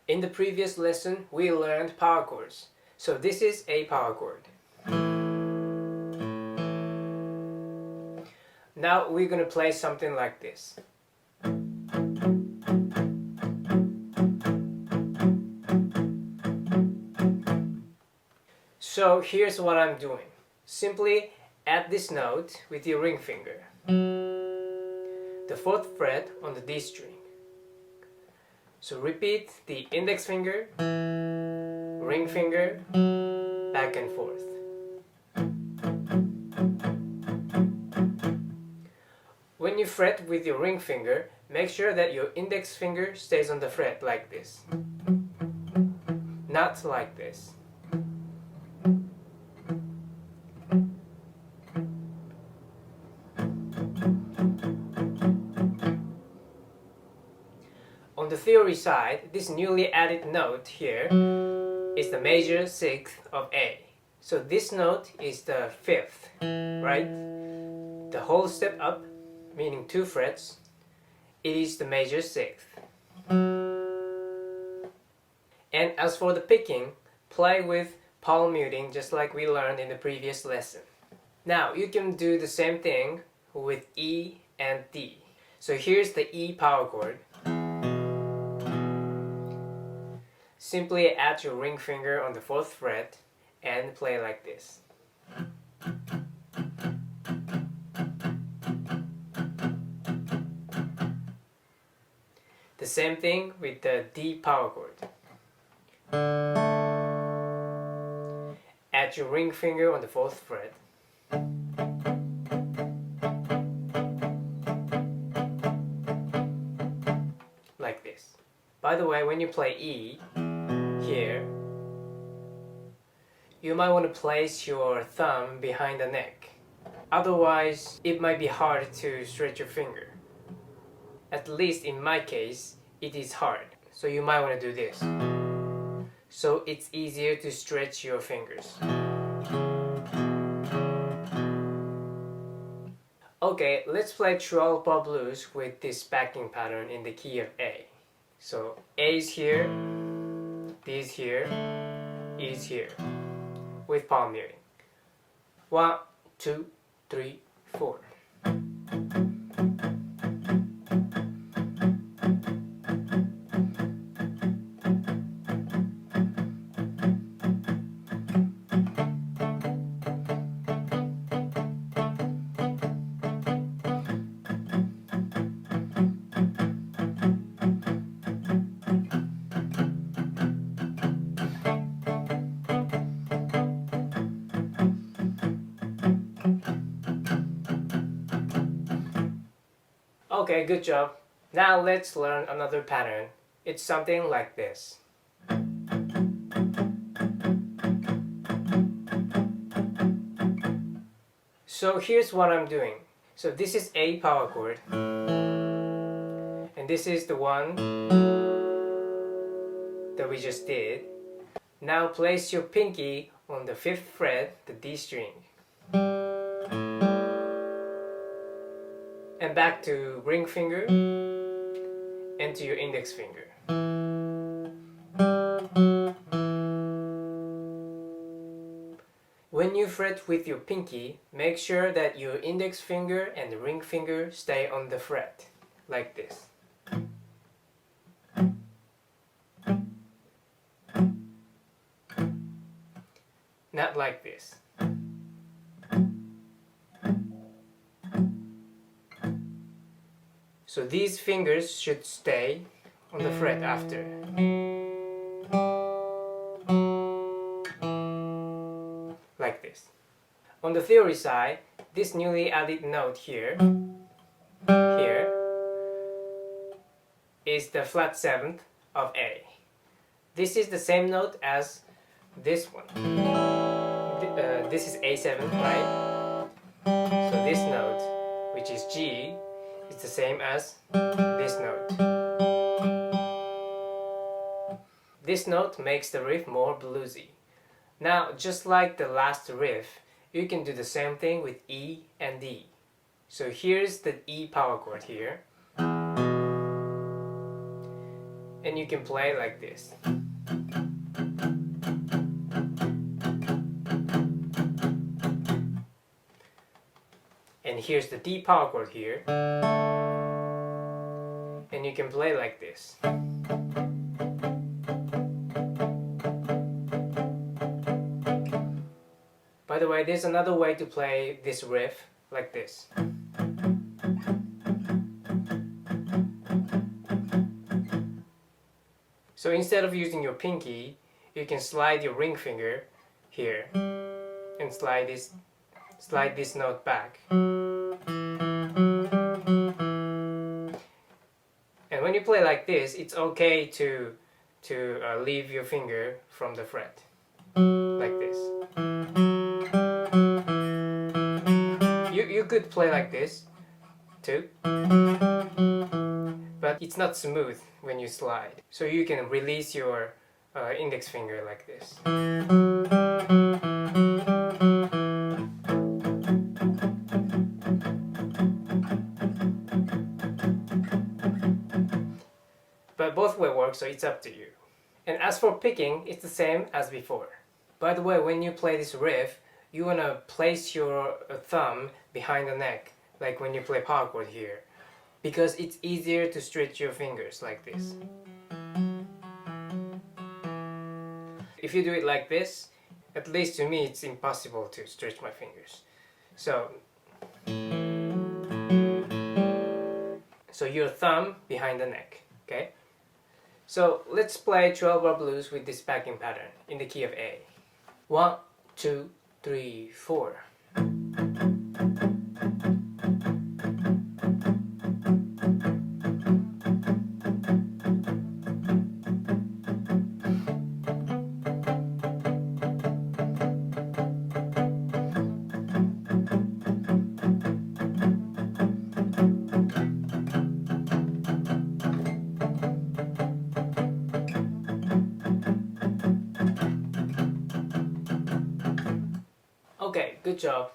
In the previous lesson, we learned power chords. So this is a power chord. Now we're going to play something like this. So here's what I'm doing. Simply add this note with your ring finger. The 4th fret on the D string. So repeat the index finger, ring finger, back and forth. When you fret with your ring finger, make sure that your index finger stays on the fret like this. Not like this. On the theory side, this newly added note here is the major 6th of A. So this note is the 5th, right? The whole step up, meaning 2 frets, it is the major 6th. And as for the picking, play with palm muting just like we learned in the previous lesson. Now you can do the same thing with E and D. So here's the E power chord. Simply add your ring finger on the 4th fret and play like this. The same thing with the D power chord. Add your ring finger on the 4th fret. Like this. By the way, when you play E here, you might want to place your thumb behind the neck. Otherwise, it might be hard to stretch your finger. At least in my case, it is hard. So you might want to do this. So it's easier to stretch your fingers. Okay, let's play Troll Pop Blues with this backing pattern in the key of A. So A is here, D is here, E is here, with palm muting. 1, 2, 3, 4. Okay, good job. Now let's learn another pattern. It's something like this. So here's what I'm doing. So this is A power chord. And this is the one that we just did. Now place your pinky on the 5th fret, the D string. And back to ring finger and to your index finger. When you fret with your pinky, make sure that your index finger and the ring finger stay on the fret, like this. Not like this. So these fingers should stay on the fret after. Like this. On the theory side, this newly added note here is the flat 7th of A. This is the same note as this one. This is A7, right? So this note, which is G, is the same as this note. This note makes the riff more bluesy. Now, just like the last riff, you can do the same thing with E and D. So here's the E power chord here. and you can play like this. And here's the D power chord here, and you can play like this. By the way, there's another way to play this riff like this. So instead of using your pinky, you can slide your ring finger here and slide this note back. And when you play like this, it's okay to leave your finger from the fret, like this. You could play like this too, but it's not smooth when you slide. So you can release your index finger like this. But both will work, so it's up to you. And as for picking, it's the same as before. By the way, when you play this riff, you want to place your thumb behind the neck, like when you play power chord here, because it's easier to stretch your fingers like this. If you do it like this, at least to me it's impossible to stretch my fingers. So your thumb behind the neck, okay? So let's play 12-bar blues with this backing pattern in the key of A. 1, 2, 3, 4. Okay, good job.